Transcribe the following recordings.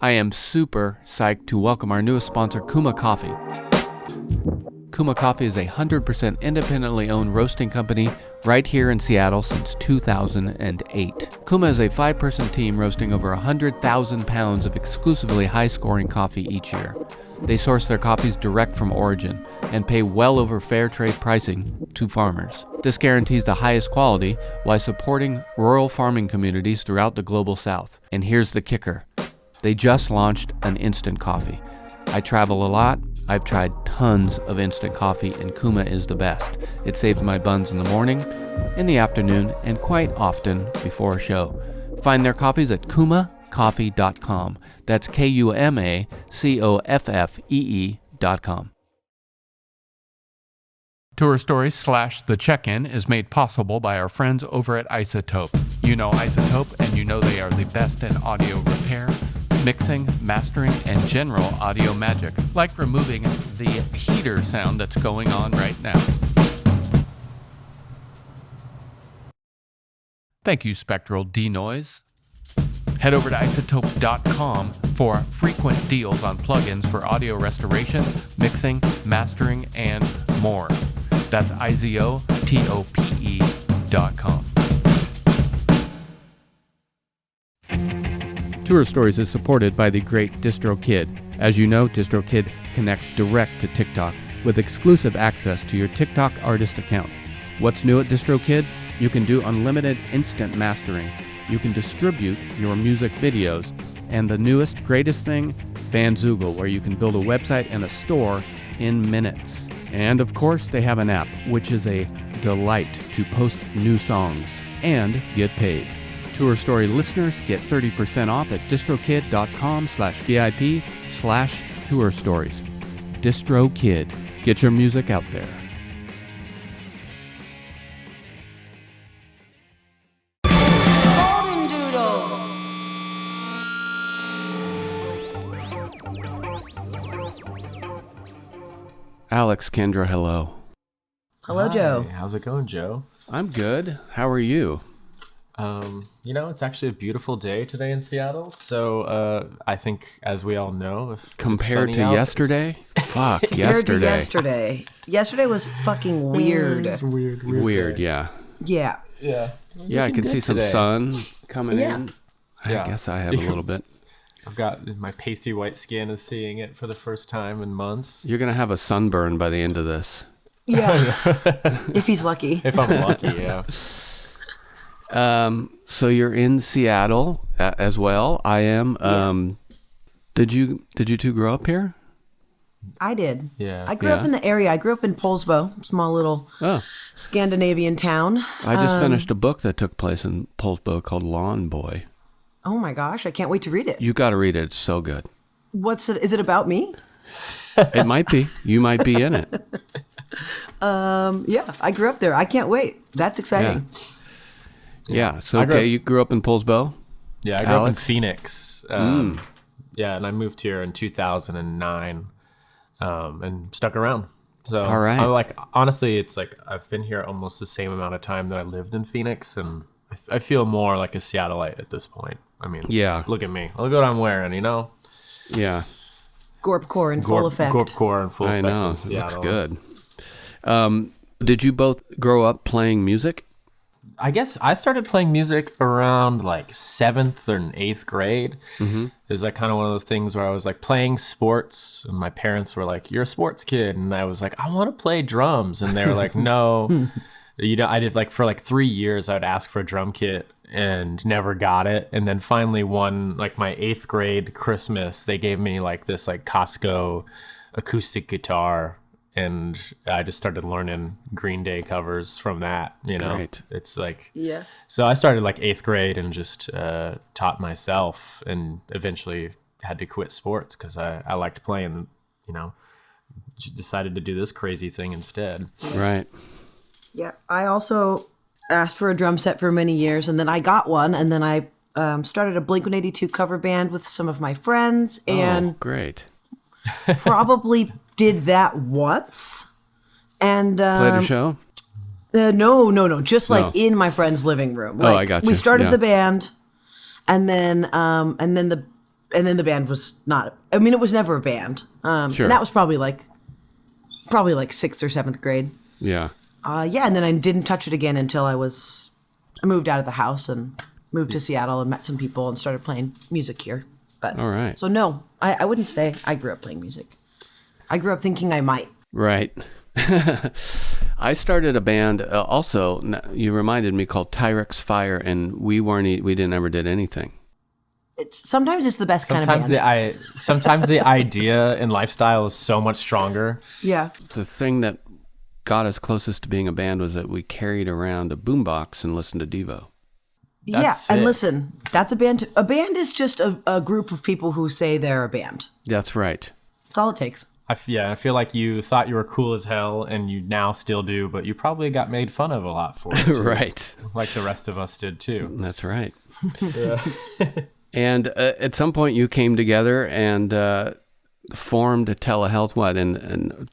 I am super psyched to welcome our newest sponsor, Kuma Coffee. Kuma Coffee is a 100% independently owned roasting company right here in Seattle since 2008. Kuma is a 5-person team roasting over 100,000 pounds of exclusively high-scoring coffee each year. They source their coffees direct from origin and pay well over fair trade pricing to farmers. This guarantees the highest quality while supporting rural farming communities throughout the global South. And here's the kicker. They just launched an instant coffee. I travel a lot. I've tried tons of instant coffee, and Kuma is the best. It saves my buns in the morning, in the afternoon, and quite often before a show. Find their coffees at kumacoffee.com. That's KUMACOFFEE.com. Tour Stories / The Check-In is made possible by our friends over at Isotope. You know Isotope, and you know they are the best in audio repair, mixing, mastering, and general audio magic, like removing the heater sound that's going on right now. Thank you, Spectral Denoise. Head over to isotope.com for frequent deals on plugins for audio restoration, mixing, mastering, and more. That's izotope.com. Tour Stories is supported by the great DistroKid. As you know, DistroKid connects direct to TikTok with exclusive access to your TikTok artist account. What's new at DistroKid? You can do unlimited instant mastering. You can distribute your music videos. And the newest, greatest thing, Bandzoogle, where you can build a website and a store in minutes. And of course, they have an app, which is a delight to post new songs and get paid. Tour Story listeners get 30% off at distrokid.com/VIP/Tour Stories. DistroKid. Get your music out there. Alex, Kendra, hello. Hello, Hi. Joe. How's it going, Joe? I'm good. How are you? It's actually a beautiful day today in Seattle. So, I think, as we all know, if Compared it's to sunny out, yesterday? Fuck, Compared to yesterday. Yesterday was fucking weird. It's weird. Weird, day. yeah. Yeah. Yeah. Yeah, I can see some today. sun coming Yeah. in. I Yeah. guess I have a little bit. I've got my pasty white skin is seeing it for the first time in months. You're going to have a sunburn by the end of this. Yeah. If he's lucky. If I'm lucky, yeah. So you're in Seattle as well. I am. Did you two grow up here? I did. Yeah. I grew up in the area. I grew up in Poulsbo, small little Oh, Scandinavian town. I just finished a book that took place in Poulsbo called Lawn Boy. Oh my gosh, I can't wait to read it. You got to read it. It's so good. What's it? Is it about me? It might be. You might be in it. Yeah, I grew up there. I can't wait. That's exciting. Yeah. So, I grew okay, up- you grew up in Poulsbo? Yeah, I grew up in Alex? Phoenix. Yeah, and I moved here in 2009 and stuck around. So, All right. I'm like, honestly, it's like I've been here almost the same amount of time that I lived in Phoenix, and I feel more like a Seattleite at this point. I mean, Yeah. look at me. Look what I'm wearing, you know? Yeah. Gorpcore in full effect. Gorpcore in full I effect know. in It looks Seattle. good. Did you both grow up playing music? I guess I started playing music around like 7th or 8th grade. Mm-hmm. It was like kind of one of those things where I was like playing sports, and my parents were like, "You're a sports kid," and I was like, "I want to play drums," and they were like, "No." I did like for like 3 years. I would ask for a drum kit and never got it, and then finally one like my 8th grade Christmas, they gave me like this like Costco acoustic guitar. And I just started learning Green Day covers from that, you know? Great. It's like, Yeah. so I started like 8th grade and just taught myself, and eventually had to quit sports because I liked playing, you know, decided to do this crazy thing instead. Right. Yeah. I also asked for a drum set for many years, and then I got one, and then I started a Blink-182 cover band with some of my friends, and Oh, great. probably did that once. And Played a show? no, just like No. in my friend's living room. Oh, Like, I got We you. started Yeah. the band, and then the and then the band was not. I mean, it was never a band. Sure. And that was probably like 6th or 7th grade. Yeah. Yeah, and then I didn't touch it again until I moved out of the house and moved to Seattle and met some people and started playing music here. But All right. So no, I wouldn't say I grew up playing music. I grew up thinking I might. Right. I started a band also, you reminded me, called Tyrex Fire, and we never did anything. Sometimes it's the best kind of band. Sometimes the idea and lifestyle is so much stronger. Yeah. The thing that got us closest to being a band was that we carried around a boombox and listened to Devo. And listen, that's a band. A band is just a group of people who say they're a band. That's right. That's all it takes. I feel like you thought you were cool as hell, and you now still do, but you probably got made fun of a lot for it, too. Right. Like the rest of us did, too. That's right. And at some point you came together and formed Telehealth, in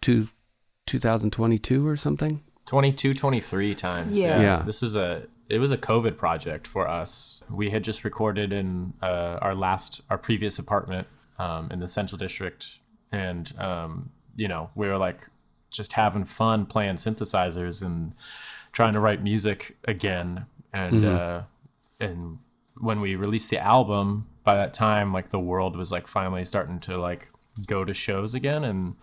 2022 or something? 22, 23 times. Yeah. It was a COVID project for us. We had just recorded in our previous apartment in the Central District. And, we were like just having fun playing synthesizers and trying to write music again. And and when we released the album, by that time, like the world was like finally starting to like go to shows again. And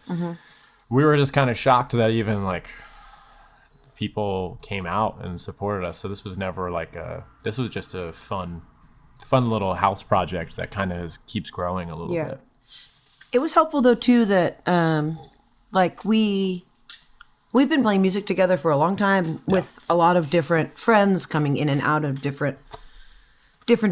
we were just kind of shocked that even like people came out and supported us. So this was never like this was just a fun little house project that kind of keeps growing a little bit. It was helpful though too that we've been playing music together for a long time with a lot of different friends coming in and out of different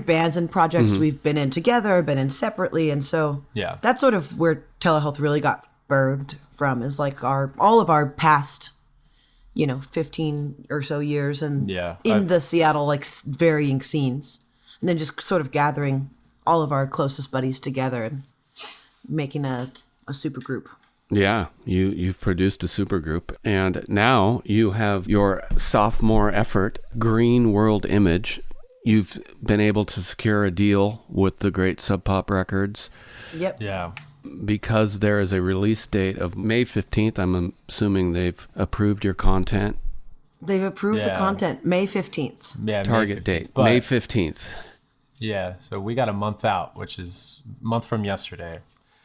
bands and projects we've been in together, been in separately, and so that's sort of where Telehealth really got birthed from, is like all of our past 15 or so years and in the Seattle like varying scenes, and then just sort of gathering all of our closest buddies together and making a super group. Yeah, you've produced a super group, and now you have your sophomore effort, Green World Image. You've been able to secure a deal with the great Sub Pop Records. Yep. Yeah. Because there is a release date of May 15th. I'm assuming they've approved your content. They've approved the content May 15th. Yeah, target date, May 15th. Yeah, so we got a month out, which is a month from yesterday.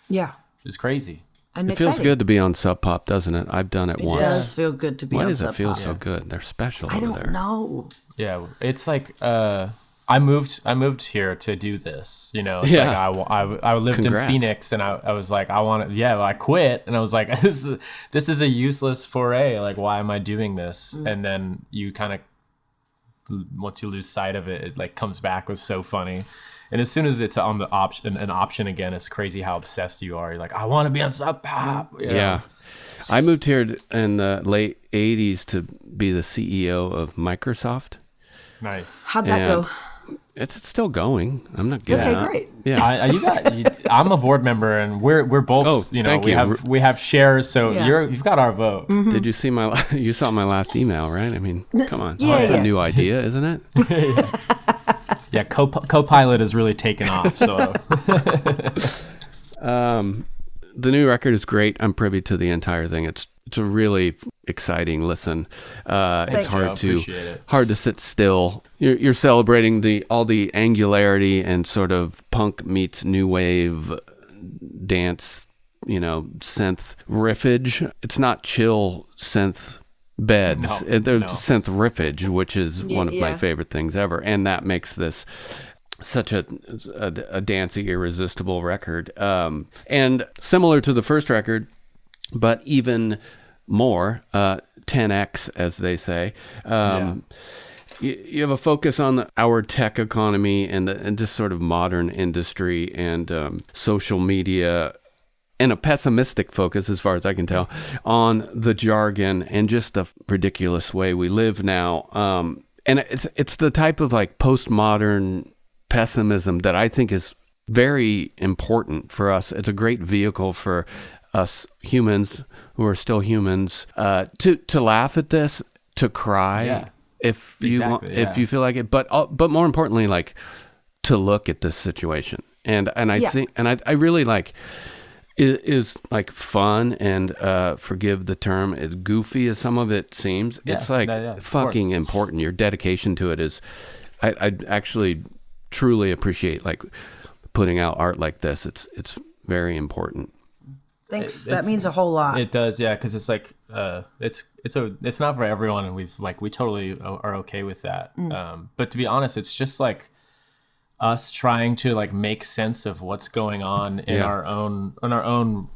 Yeah. It's crazy. And it feels good to be on Sub Pop, doesn't it? I've done it once. It does feel good to be on Sub Pop. Why does it feel so good? They're special over there. I don't know. Yeah, it's like I moved here to do this. It's like I lived Congrats. in Phoenix, and I was like, I quit, and I was like, this is a useless foray. Like, why am I doing this? And then you kind of, once you lose sight of it, it like comes back was so funny. And as soon as it's on the an option again, it's crazy how obsessed you are. You're like, I want to be on Sub Pop. Yeah. I moved here in the late 80s to be the CEO of Microsoft. Nice. How'd that go? It's still going. I'm not giving up. Okay, great. Yeah. I'm a board member, and we're both. We have shares, so you've got our vote. Mm-hmm. Did you see you saw my last email, right? I mean, come on. Yeah, It's a new idea, isn't it? Yeah, Copilot has really taken off. So, the new record is great. I'm privy to the entire thing. It's a really exciting listen. It's hard to sit still. You're celebrating all the angularity and sort of punk meets new wave dance, synth riffage. It's not chill synth beds. There's synth riffage, which is one of my favorite things ever, and that makes this such a dancey, irresistible record. And similar to the first record, but even more 10x, as they say. You have a focus on our tech economy and just sort of modern industry and social media, and a pessimistic focus, as far as I can tell, on the jargon and just the ridiculous way we live now. And it's the type of like postmodern pessimism that I think is very important for us. It's a great vehicle for us humans who are still humans to laugh at this, to cry if you feel like it, but more importantly, like to look at this situation And I think, and I really like, is like fun and forgive the term, as goofy as some of it seems. It's like fucking important. Your dedication to it is, I actually truly appreciate like putting out art like this. It's very important. Thanks. That means a whole lot. It does, yeah, because it's like it's not for everyone, and we totally are okay with that. But to be honest, it's just like us trying to like make sense of what's going on in our own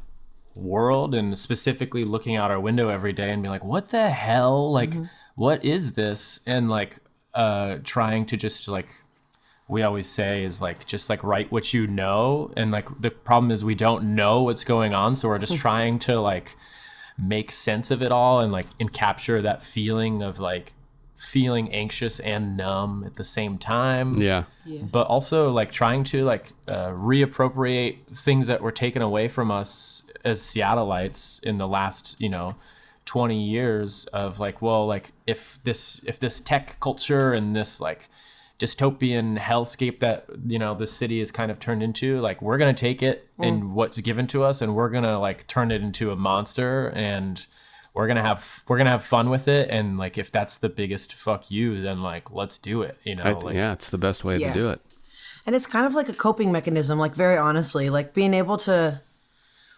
world, and specifically looking out our window every day and be like, what the hell? Like, what is this? And like trying to just like, we always say is like, just like write what you know. And like the problem is we don't know what's going on, so we're just trying to like make sense of it all and capture that feeling of like feeling anxious and numb at the same time. Yeah. But also like trying to like reappropriate things that were taken away from us as Seattleites in the last 20 years of like, well, like if this tech culture and this like dystopian hellscape that the city is kind of turned into, like we're gonna take it and what's given to us, and we're gonna like turn it into a monster, and we're gonna have fun with it. And like if that's the biggest fuck you, then like let's do it. It's the best way to do it. And it's kind of like a coping mechanism. Like very honestly, like being able to.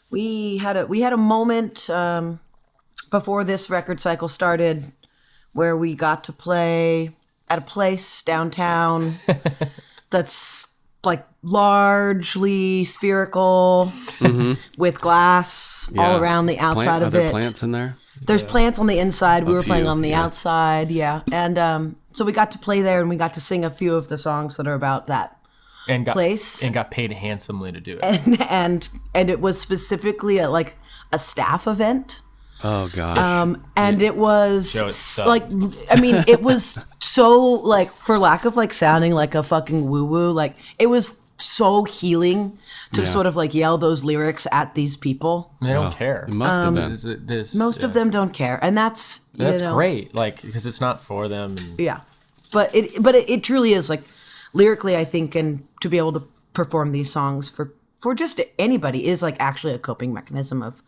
We had a moment before this record cycle started where we got to play at a place downtown that's like largely spherical with glass all around the outside of it. Are there plants in there? There's plants on the inside. We were playing on the outside, and so we got to play there, and we got to sing a few of the songs that are about that place, and got paid handsomely to do it. And it was specifically a staff event. Oh gosh. And it was like, I mean, it was so like, for lack of like sounding like a fucking woo woo, like it was so healing to sort of like yell those lyrics at these people. They don't care. It must have been. Most of them don't care, and that's great. Like because it's not for them. But it truly is like lyrically, I think, and to be able to perform these songs for just anybody is like actually a coping mechanism of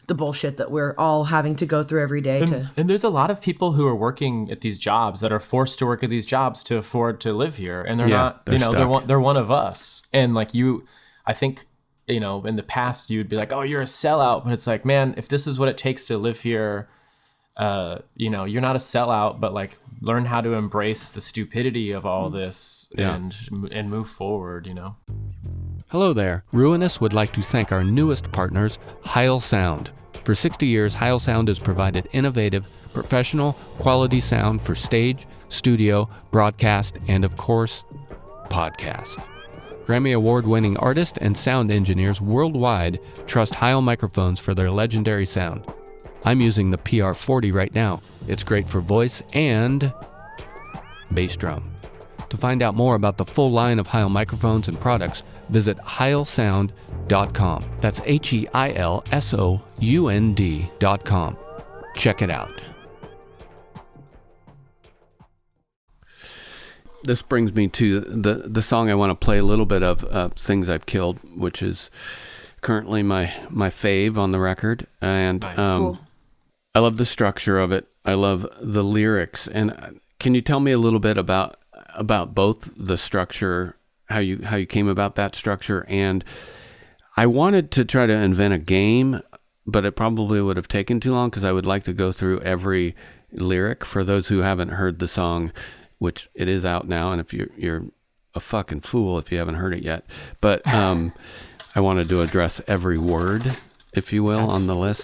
the bullshit that we're all having to go through every day. And there's a lot of people who are working at these jobs that are forced to work at these jobs to afford to live here, and they're not. They're one of us. And like I think in the past you'd be like, oh, you're a sellout, but it's like, man, if this is what it takes to live here, you're not a sellout, but like learn how to embrace the stupidity of all this and move forward. Hello there. Ruinous would like to thank our newest partners, Heil Sound. For 60 years, Heil Sound has provided innovative, professional, quality sound for stage, studio, broadcast, and of course, podcast. Grammy Award-winning artists and sound engineers worldwide trust Heil microphones for their legendary sound. I'm using the PR40 right now. It's great for voice and bass drum. To find out more about the full line of Heil microphones and products, visit heilsound.com. That's HEILSOUND.com. Check it out. This brings me to the song I want to play a little bit of, Things I've Killed, which is currently my fave on the record. And nice. Cool. I love the structure of it. I love the lyrics. And can you tell me a little bit about both the structure, how you came about that structure? And I wanted to try to invent a game, but it probably would have taken too long because I would like to go through every lyric for those who haven't heard the song, which it is out now. And if you're a fucking fool if you haven't heard it yet, but I wanted to address every word, if you will, on the list.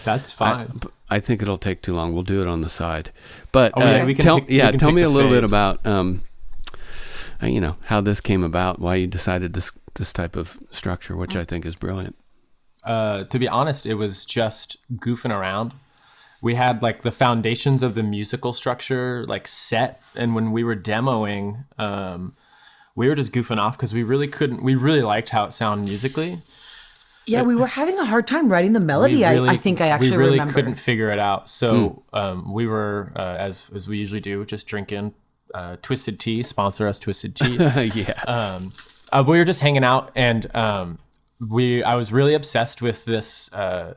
That's fine. I think it'll take too long. We'll do it on the side. But tell me a little bit about how this came about, why you decided this type of structure, which I think is brilliant. To be honest, it was just goofing around. We had like the foundations of the musical structure like set, and when we were demoing, we were just goofing off because we really liked how it sounded musically. Yeah, we were having a hard time writing the melody. I think I actually remember. We really couldn't figure it out. So we were, as we usually do, just drinking Twisted Tea. Sponsor us, Twisted Tea. Yes. We were just hanging out, and I was really obsessed with this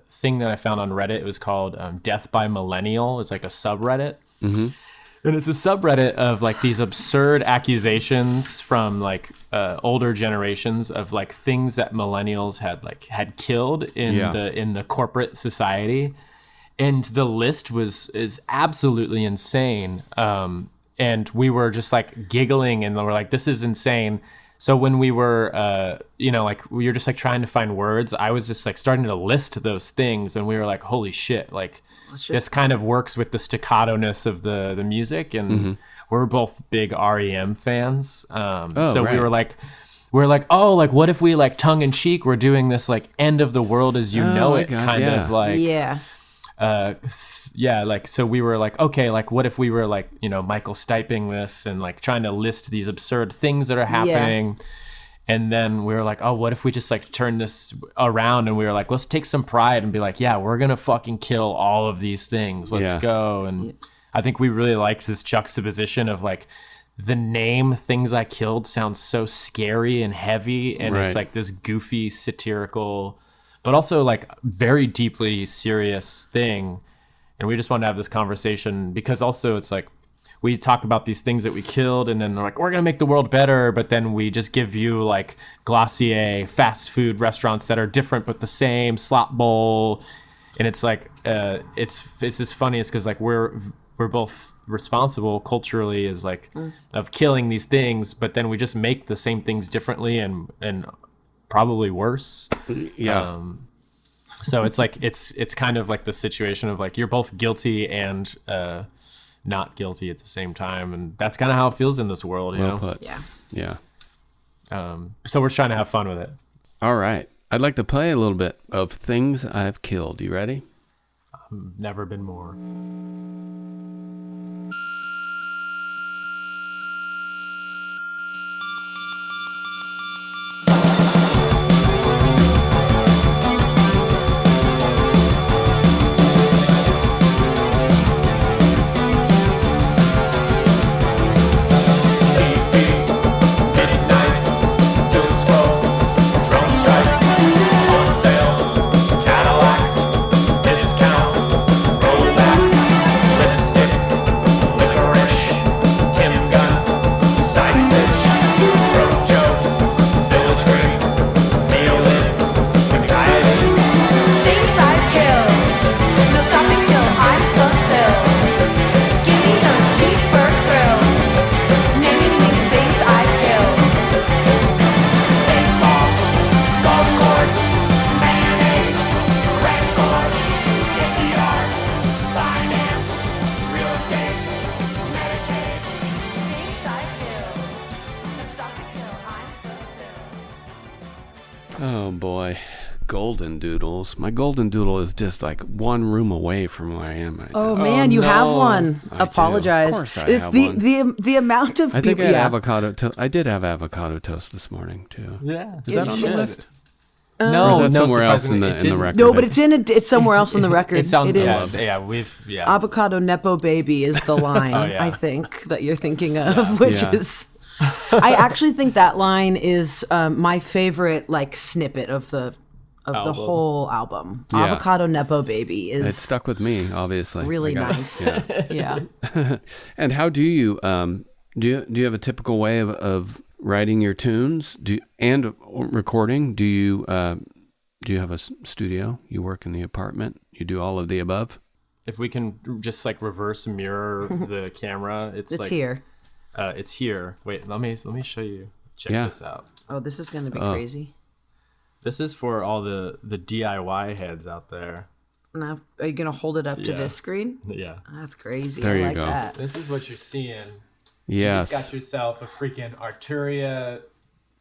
thing that I found on Reddit. It was called Death by Millennial. It's like a subreddit. Mm-hmm. And it's a subreddit of like these absurd accusations from like older generations of like things that millennials had killed in the corporate society. And the list is absolutely insane. And we were just like giggling and we're like, this is insane. So when we were, like we were just like trying to find words, I was just like starting to list those things, and we were like, holy shit, like this kind of works with the staccato-ness of the music, and we're both big REM fans. So right. we were like, oh, like what if we like tongue in cheek, we're doing this like end of the world as you know it kind of like like so we were like, okay, like what if we were like, Michael Stiping this and like trying to list these absurd things that are happening. And then we were like, oh, what if we just like turn this around, and we were like, let's take some pride and be like, yeah, we're gonna fucking kill all of these things, let's go. And I think we really liked this juxtaposition of like the name Things I Killed sounds so scary and heavy, and it's like this goofy satirical but also like very deeply serious thing. And we just wanted to have this conversation because also it's like we talk about these things that we killed, and then they're like, we're going to make the world better. But then we just give you like Glossier fast food restaurants that are different, but the same slop bowl. And it's like, it's just funny. It's because like we're both responsible culturally is like of killing these things, but then we just make the same things differently and probably worse. So it's like it's kind of like the situation of like you're both guilty and not guilty at the same time, and that's kind of how it feels in this world, you know. Put. Yeah. So we're trying to have fun with it. All right, I'd like to play a little bit of Things I've Killed. You ready? Never been more. Oh boy, golden doodles. My golden doodle is just like one room away from where I am right now. Man, you have one. Apologize. Of course I it's have the amount of I think I had avocado toast. I did have avocado toast this morning too. Yeah. Is that on the list? No, or is that somewhere else in the record? No, but it's somewhere else in the record. It is. Yeah. Avocado Nepo Baby is the line, I think, that you're thinking of, which is... I actually think that line is my favorite like snippet of the whole album. Yeah. Avocado Nepo Baby is... It stuck with me, obviously. Really nice. Yeah. And how do you... do you have a typical way of writing your tunes and recording? Do you have a studio? You work in the apartment? You do all of the above? If we can just like reverse mirror the camera, it's like, here. It's here. Wait, let me show you. Check this out. Oh, this is going to be crazy. This is for all the DIY heads out there. Now, are you going to hold it up to this screen? Yeah. That's crazy. There I you like go. that. This is what you're seeing. Yes. You just got yourself a freaking Arturia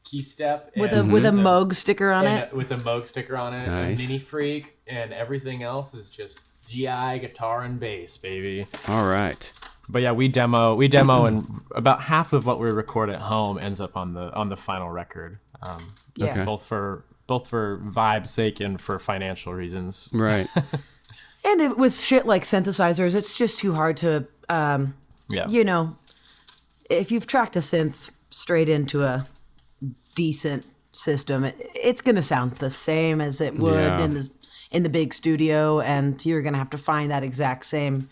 key step with a Moog sticker on it. With a Moog sticker on it, nice. A Mini Freak, and everything else is just DI guitar and bass, baby. All right. But yeah, we demo, and about half of what we record at home ends up on the final record. Okay. Both for vibe's sake and for financial reasons. Right. And with shit like synthesizers, it's just too hard to, you know, if you've tracked a synth straight into a decent system, it's going to sound the same as it would in the big studio, and you're going to have to find that exact same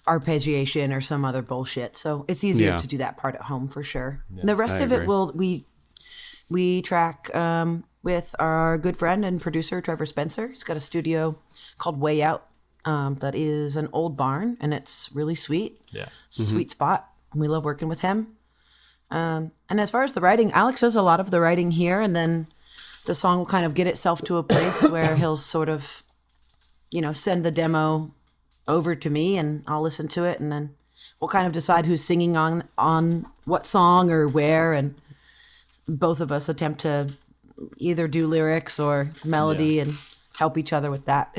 arpeggiation or some other bullshit. So it's easier to do that part at home for sure. Yeah, the rest of it we track with our good friend and producer Trevor Spencer. He's got a studio called Way Out that is an old barn, and it's really sweet. Yeah, sweet spot. And we love working with him. And as far as the writing, Alex does a lot of the writing here, and then the song will kind of get itself to a place where he'll sort of, send the demo over to me, and I'll listen to it, and then we'll kind of decide who's singing on what song or where, and both of us attempt to either do lyrics or melody and help each other with that.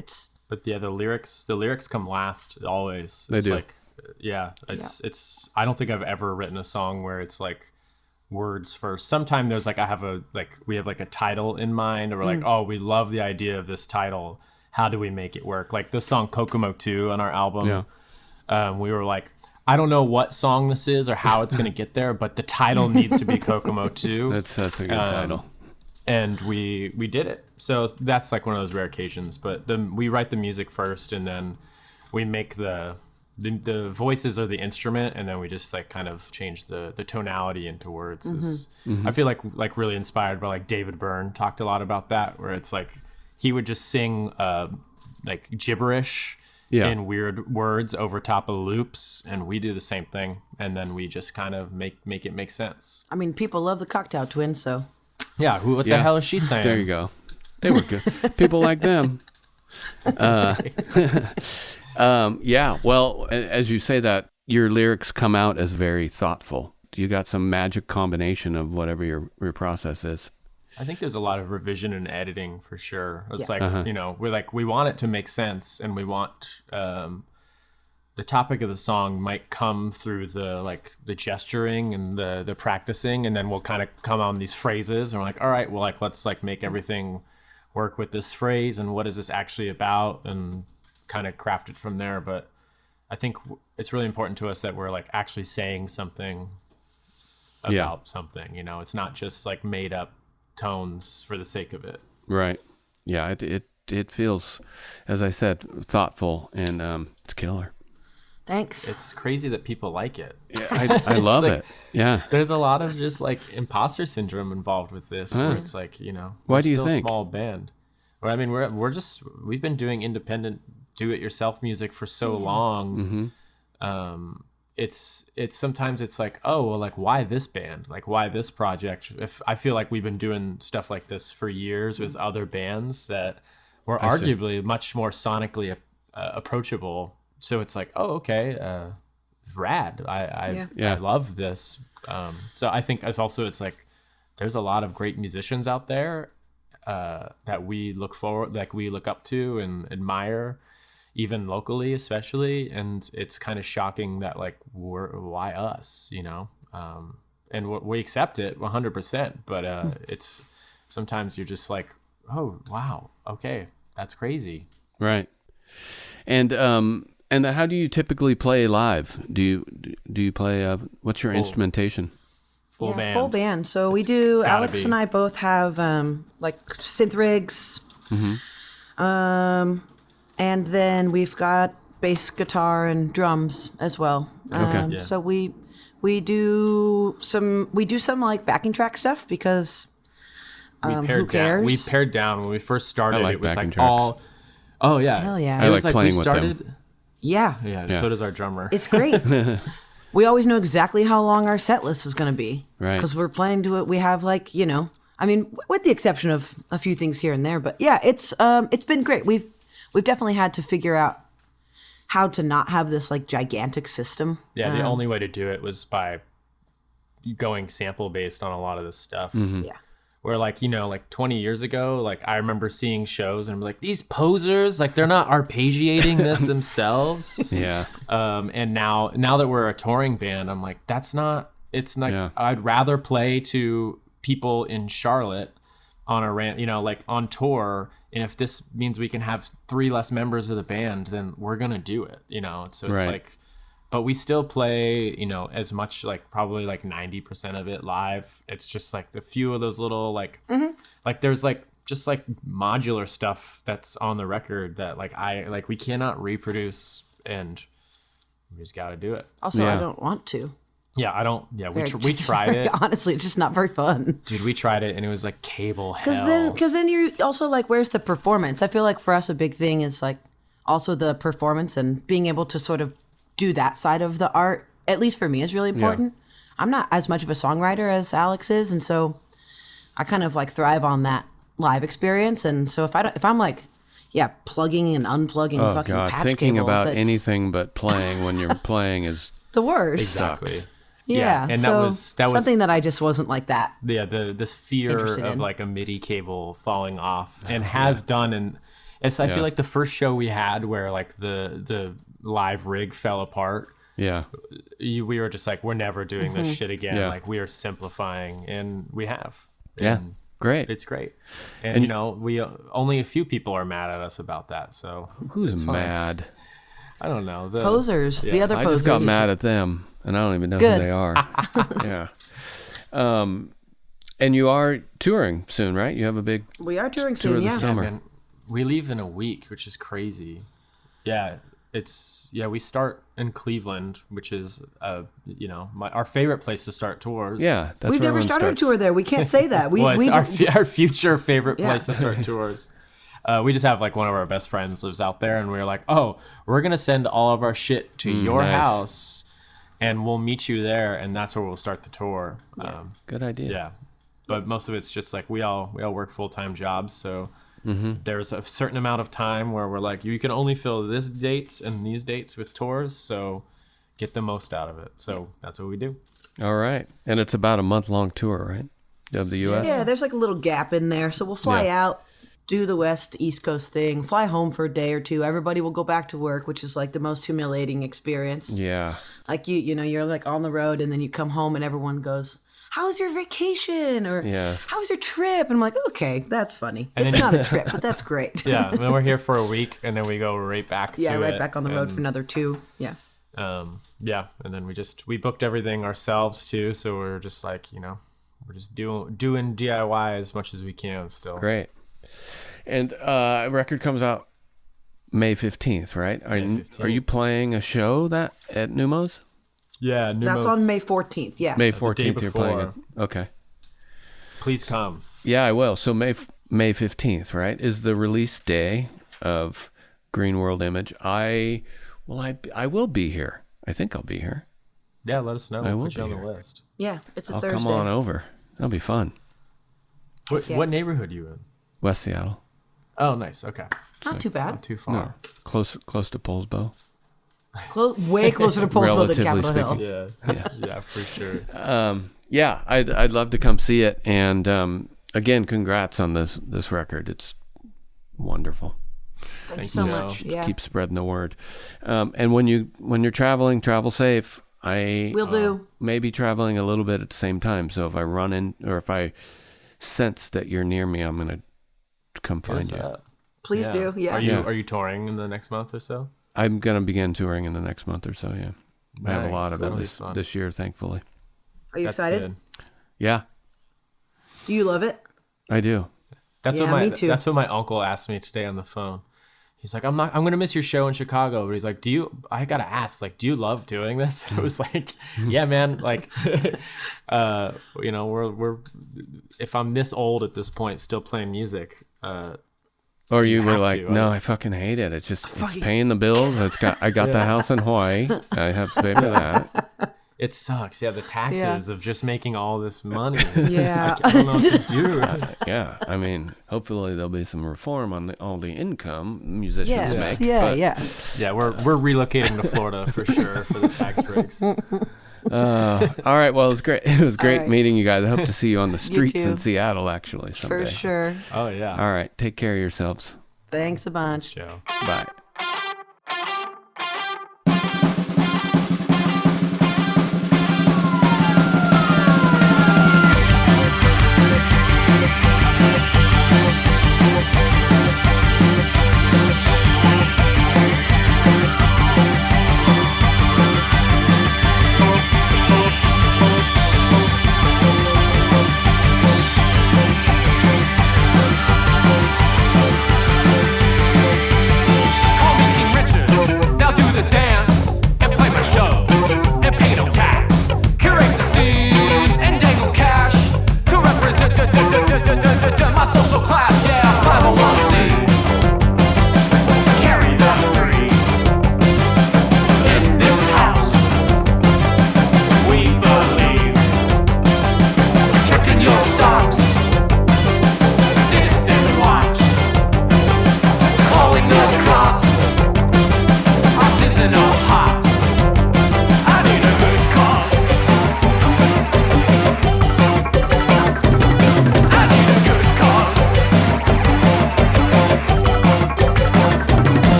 But the lyrics come last always. They do. It's I don't think I've ever written a song where it's like words first. Sometimes there's we have a title in mind, or we're like, oh, we love the idea of this title. How do we make it work? Like this song Kokomo 2 on our album. Yeah. We were like, I don't know what song this is or how it's going to get there, but the title needs to be Kokomo 2. That's a good title. And we did it. So that's like one of those rare occasions. But we write the music first, and then we make the voices are the instrument, and then we just like kind of change the tonality into words. I feel like really inspired by like David Byrne talked a lot about that, where it's like he would just sing like gibberish in weird words over top of loops, and we do the same thing, and then we just kind of make it make sense. I mean, people love the Cocktail Twins, so yeah. What the hell is she saying? There you go. They were good. People like them. Well, as you say that, your lyrics come out as very thoughtful. You got some magic combination of whatever your process is. I think there's a lot of revision and editing for sure. It's we want it to make sense, and we want the topic of the song might come through the gesturing and the practicing, and then we'll kind of come on these phrases, and we're like, all right, well, let's make everything work with this phrase, and what is this actually about, and kind of craft it from there. But I think it's really important to us that we're actually saying something about something. It's not just made up tones for the sake of it. Right. Yeah. It feels, as I said, thoughtful, and it's killer. Thanks. It's crazy that people like it. Yeah, I love it. Yeah. There's a lot of just imposter syndrome involved with this, where it's why do you still think? A small band. Well, I mean, we've been doing independent do-it-yourself music for so long. It's sometimes it's why this band? Why this project? If I feel like we've been doing stuff like this for years with other bands that were arguably much more sonically approachable. So it's okay, rad. I love this. So I think it's there's a lot of great musicians out there that we look up to and admire, even locally, especially. And it's kind of shocking that why us, and we accept it 100%. But it's sometimes you're just oh wow, okay, that's crazy, right? And how do you typically play live? Do you play? What's your instrumentation? Full band. Full band. So we do. Alex and I both have synth rigs, and then we've got bass guitar and drums as well. So we do some backing track stuff because who cares? We paired down when we first started. It was tracks. all. Oh yeah, hell yeah! I like playing with them. Yeah. So does our drummer. It's great. We always know exactly how long our set list is going to be. Right. Because we're playing to it. We have with the exception of a few things here and there. But yeah, it's been great. We've definitely had to figure out how to not have this gigantic system. Yeah, the only way to do it was by going sample based on a lot of this stuff. Yeah. Where 20 years ago, I remember seeing shows and I'm like, these posers, they're not arpeggiating this themselves. Yeah. And now that we're a touring band, I'm like, I'd rather play to people in Charlotte on on tour. And if this means we can have 3 less members of the band, then we're going to do it, So it's right. but we still play, as much, like probably like 90% of it live. It's just like the few of those little like there's like just like modular stuff that's on the record that like we cannot reproduce, and we just got to do it. Also, I don't want to. Yeah, I don't. Yeah, we tried it. Honestly, it's just not very fun. Dude, we tried it and it was like cable hell. Because then you're also like, where's the performance? I feel like for us, a big thing is like also the performance and being able to sort of do that side of the art, at least for me, is really important. Yeah. I'm not as much of a songwriter as Alex is, and so I kind of like thrive on that live experience. And so if I'm like, plugging and unplugging fucking patch thinking cables, about anything but playing when you're playing is the worst. Exactly. Yeah, and so that was something that I just wasn't like that. Yeah, this fear of like a MIDI cable falling off, and has done, and I feel like the first show we had where like the live rig fell apart. Yeah, we were just like, we're never doing this shit again. Yeah. Like we are simplifying, and we have. And great. It's great, and we only a few people are mad at us about that. So who's mad? I don't know. Posers, the other posers. I just got mad at them. And I don't even know who they are. Yeah. And you are touring soon, right? You have a big We are touring tour soon, this summer. Man, we leave in a week, which is crazy. Yeah, we start in Cleveland, which is our favorite place to start tours. Yeah, that's we've never started a tour there. We can't say that. It's our future favorite place to start tours. We just have like one of our best friends lives out there, and we're like, oh, we're gonna send all of our shit to your house. And we'll meet you there, and that's where we'll start the tour. Yeah. Good idea. Yeah, but most of it's just like we all work full-time jobs, so there's a certain amount of time where we're like, you can only fill this dates and these dates with tours, so get the most out of it. So that's what we do. All right, and it's about a month-long tour, right, of the U.S.? Yeah, there's like a little gap in there, so we'll fly out, do the West East Coast thing, fly home for a day or two. Everybody will go back to work, which is like the most humiliating experience. Yeah. Like you're like on the road, and then you come home and everyone goes, how was your vacation? Or how was your trip? And I'm like, okay, that's funny. And it's not a trip, but that's great. Yeah. And then we're here for a week, and then we go right back to it. Yeah, right back on the road for another 2. Yeah. And then we booked everything ourselves too. So we're just like, we're just doing DIY as much as we can still. Great. And a record comes out May 15th, right? Are you playing a show at Neumos? Yeah, Neumos. That's on May 14th, yeah. May 14th you're playing it. Okay. Please come. Yeah, I will. So May 15th, right, is the release day of Green World Image. I will be here. I think I'll be here. Yeah, let us know. I will put you on be the here. list. Yeah, it's a I'll Thursday. come on over. That'll be fun. What neighborhood are you in? West Seattle. Oh, nice. Okay. Not too bad. Not too far. No, close to Poulsbo. Way closer to Poulsbo than Capitol Hill. Yeah, for sure. I'd love to come see it. And again, congrats on this record. It's wonderful. Thank you so much. Yeah. Keep spreading the word. And when you're traveling, travel safe. Will do. Maybe traveling a little bit at the same time. So if I run in, or if I sense that you're near me, I'm gonna come find you. Please do. Yeah. Are you touring in the next month or so? I'm gonna begin touring in the next month or so. Yeah. Nice. I have a lot of it this year, thankfully. Are you excited? Good. Yeah. Do you love it? I do. Me too. That's what my uncle asked me today on the phone. He's like, I'm gonna miss your show in Chicago, but he's like, I gotta ask, like, do you love doing this? And I was like, yeah, man, like, we're if I'm this old at this point still playing music, or you were like, no, I fucking hate it. It's paying the bills. I got the house in Hawaii. I have to pay for that. It sucks. Yeah, the taxes of just making all this money. Yeah. I don't know what to do. Yeah, I mean, hopefully there'll be some reform on all the income musicians make. Yeah. Yeah, we're relocating to Florida for sure for the tax breaks. All right, well, it was great. It was great meeting you guys. I hope to see you on the streets in Seattle, actually, someday. For sure. Oh, yeah. All right, take care of yourselves. Thanks a bunch. Joe. Bye.